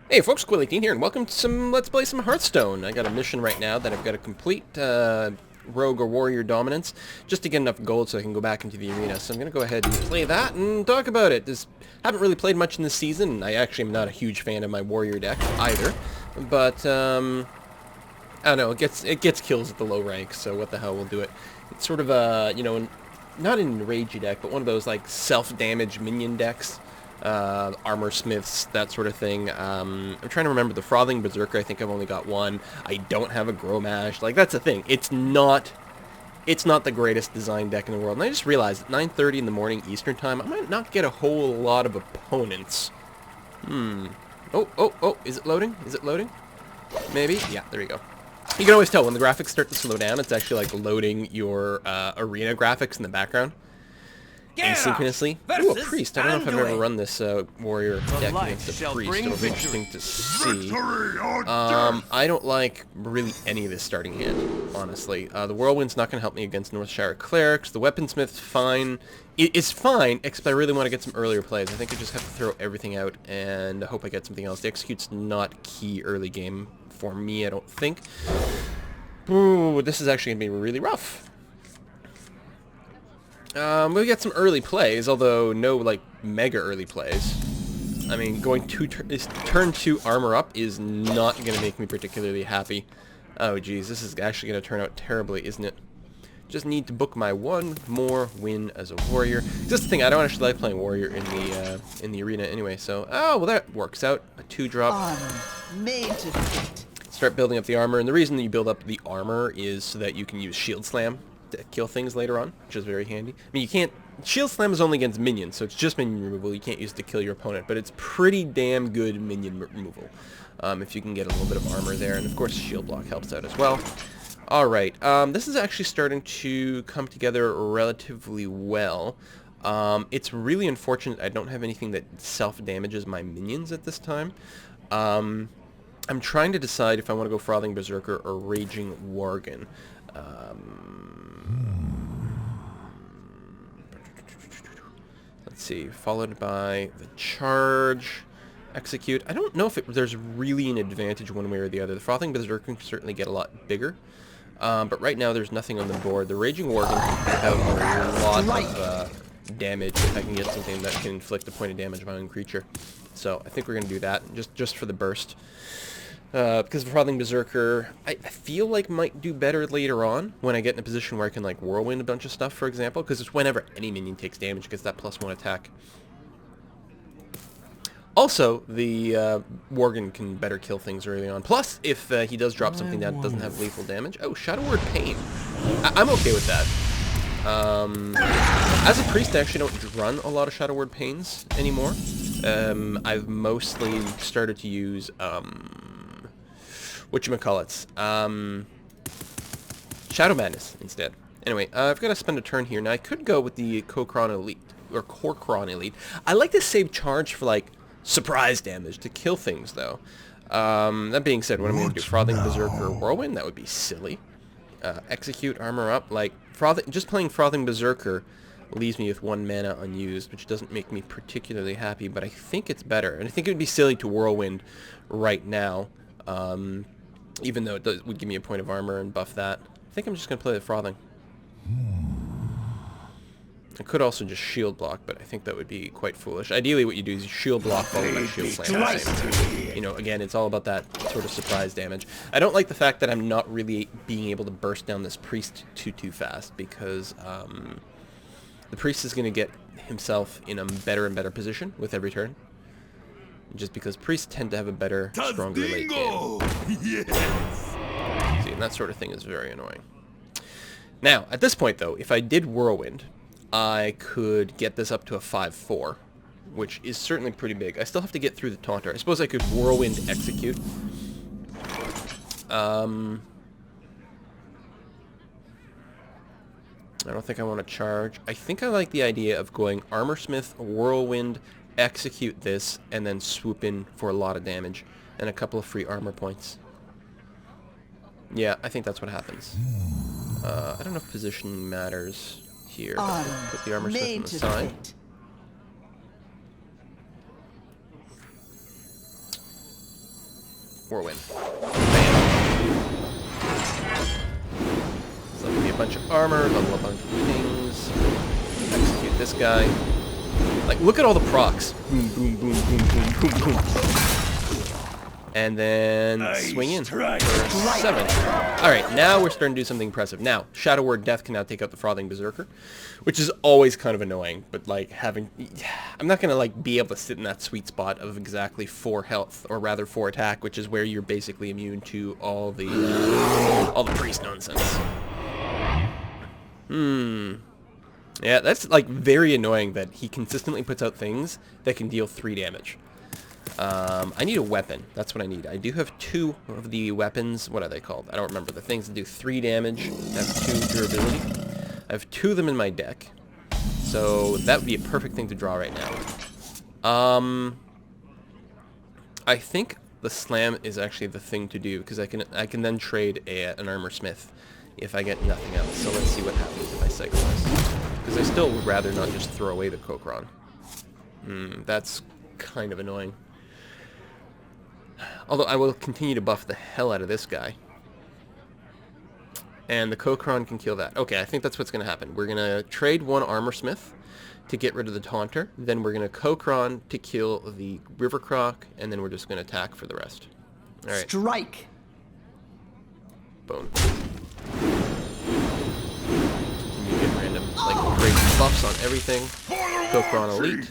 Hey folks, Quill18 here, and welcome to Let's Play some Hearthstone. I got a mission right now that I've got to complete, Rogue or Warrior Dominance, just to get enough gold so I can go back into the arena. So I'm going to go ahead and play that and talk about it. Haven't really played much in this season, and I actually am not a huge fan of my Warrior deck either. But, I don't know, it gets kills at the low rank, so what the hell, we'll do it. It's sort of a, not an enragey deck, but one of those, like, self-damage minion decks. Armor smiths, that sort of thing. I'm trying to remember the Frothing Berserker. I think I've only got one. I don't have a Gromash. Like, that's the thing. It's not the greatest design deck in the world. And I just realized at 9:30 in the morning Eastern time, I might not get a whole lot of opponents. Oh, is it loading? Is it loading? Maybe? Yeah, there we go. You can always tell when the graphics start to slow down, it's actually like loading your arena graphics in the background. Asynchronously. Ooh, a priest. I don't know if I've ever run this warrior deck against a priest. It'll be interesting to see. I don't like really any of this starting hand, honestly. The Whirlwind's not going to help me against Northshire Clerics. The Weaponsmith's fine. It's fine, except I really want to get some earlier plays. I think I just have to throw everything out and hope I get something else. The Execute's not key early game for me, I don't think. Ooh, this is actually going to be really rough. We get some early plays, although no, like, mega early plays. I mean, going turn 2 armor up is not going to make me particularly happy. Oh, geez, this is actually going to turn out terribly, isn't it? Just need to book my one more win as a warrior. Just the thing, I don't actually like playing warrior in the arena anyway, so... Oh, well, that works out. A 2-drop. Armor made to fit. Start building up the armor, and the reason that you build up the armor is so that you can use Shield Slam to kill things later on, which is very handy. I mean, you can't... Shield Slam is only against minions, so it's just minion removal. You can't use it to kill your opponent, but it's pretty damn good minion removal if you can get a little bit of armor there, and of course Shield Block helps out as well. Alright, this is actually starting to come together relatively well. It's really unfortunate I don't have anything that self-damages my minions at this time. I'm trying to decide if I want to go Frothing Berserker or Raging Worgen. Let's see, followed by the Charge, Execute. I don't know if there's really an advantage one way or the other. The Frothing Berserker can certainly get a lot bigger, but right now there's nothing on the board. The Raging Worgen can have a lot of damage if I can get something that can inflict a point of damage on my own creature. So I think we're going to do that, just for the burst. Because the Frothing Berserker, I feel like might do better later on when I get in a position where I can, like, Whirlwind a bunch of stuff, for example, because it's whenever any minion takes damage, it gets that +1 attack. Also, the Worgen can better kill things early on. Plus, if he does drop something that doesn't have lethal damage... Oh, Shadow Word Pain. I'm okay with that. As a priest, I actually don't run a lot of Shadow Word Pains anymore. I've mostly started to use... whatchamacallits, Shadow Madness instead. Anyway, I've got to spend a turn here. Now, I could go with the Kokron Elite, or Korkron Elite. I like to save charge for, like, surprise damage to kill things, though. That being said, what I'm going to do, Frothing Berserker Whirlwind, that would be silly. Execute, Armor Up, like, just playing Frothing Berserker leaves me with 1 mana unused, which doesn't make me particularly happy, but I think it's better. And I think it would be silly to Whirlwind right now. Even though it would give me a point of armor and buff that. I think I'm just going to play the Frothing. I could also just shield block, but I think that would be quite foolish. Ideally what you do is you shield block followed by shield slam. You know, again, it's all about that sort of surprise damage. I don't like the fact that I'm not really being able to burst down this priest too fast, because the priest is going to get himself in a better and better position with every turn. Just because priests tend to have a better, stronger late game. Yes. See, and that sort of thing is very annoying. Now, at this point, though, if I did Whirlwind, I could get this up to a 5/4, which is certainly pretty big. I still have to get through the Taunter. I suppose I could Whirlwind Execute. I don't think I want to charge. I think I like the idea of going Armorsmith, Whirlwind, Execute this, and then swoop in for a lot of damage and a couple of free armor points. Yeah, I think that's what happens. I don't know if position matters here, but we'll put the Armorsmith on the side. Whirlwind. Bam. So give me a bunch of armor, level up a bunch of things. Execute this guy. Like, look at all the procs. Boom, boom, boom, boom, boom, boom, boom. And then swing in for 7. Alright, now we're starting to do something impressive. Now, Shadow Word Death can now take out the Frothing Berserker, which is always kind of annoying, but like having... I'm not going to like be able to sit in that sweet spot of exactly 4 health, or rather 4 attack, which is where you're basically immune to all the priest nonsense. Yeah, that's like very annoying that he consistently puts out things that can deal 3 damage. I need a weapon. That's what I need. I do have 2 of the weapons. What are they called? I don't remember. The things that do 3 damage. I have 2 durability. I have 2 of them in my deck. So that would be a perfect thing to draw right now. I think the slam is actually the thing to do because I can then trade an armor smith if I get nothing else. So let's see what happens if I cycle this. Because I still would rather not just throw away the Kokron. That's kind of annoying. Although I will continue to buff the hell out of this guy. And the Kokron can kill that. Okay, I think that's what's going to happen. We're going to trade 1 Armor Smith to get rid of the Taunter. Then we're going to Kokron to kill the River Croc. And then we're just going to attack for the rest. Alright. Strike! Boom. Continue to get random, like, great buffs on everything. Kokron Elite.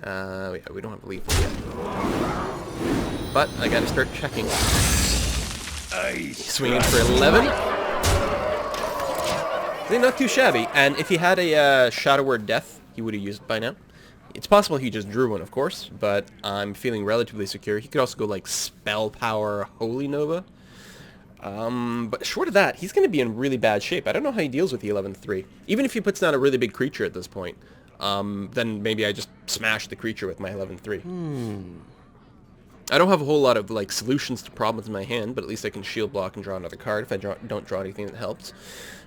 Yeah, we don't have lethal yet. But I gotta start checking. Swinging for 11. Not too shabby. And if he had a Shadow Word Death, he would have used it by now. It's possible he just drew one, of course, but I'm feeling relatively secure. He could also go like Spell Power, Holy Nova. But short of that, he's going to be in really bad shape. I don't know how he deals with the 11-3. Even if he puts down a really big creature at this point, then maybe I just smash the creature with my 11-3. I don't have a whole lot of like solutions to problems in my hand, but at least I can shield block and draw another card if I don't draw anything that helps.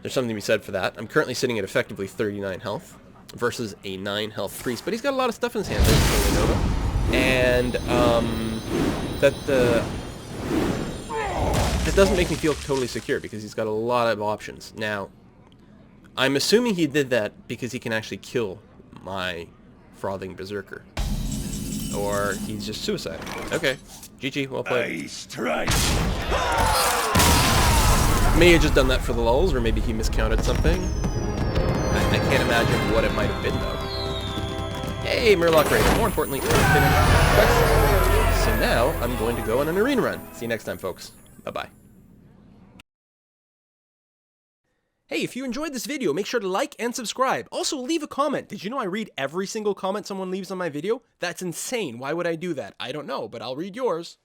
There's something to be said for that. I'm currently sitting at effectively 39 health versus a 9 health priest, but he's got a lot of stuff in his hand. There's Nova. And that doesn't make me feel totally secure because he's got a lot of options. Now, I'm assuming he did that because he can actually kill my Frothing Berserker. Or he's just suicidal. Okay. GG, well played. May have just done that for the lulz, or maybe he miscounted something. I can't imagine what it might have been, though. Hey, Murloc Raider. More importantly, finished quest. So now, I'm going to go on an arena run. See you next time, folks. Bye-bye. Hey, if you enjoyed this video, make sure to like and subscribe. Also, leave a comment. Did you know I read every single comment someone leaves on my video? That's insane. Why would I do that? I don't know, but I'll read yours.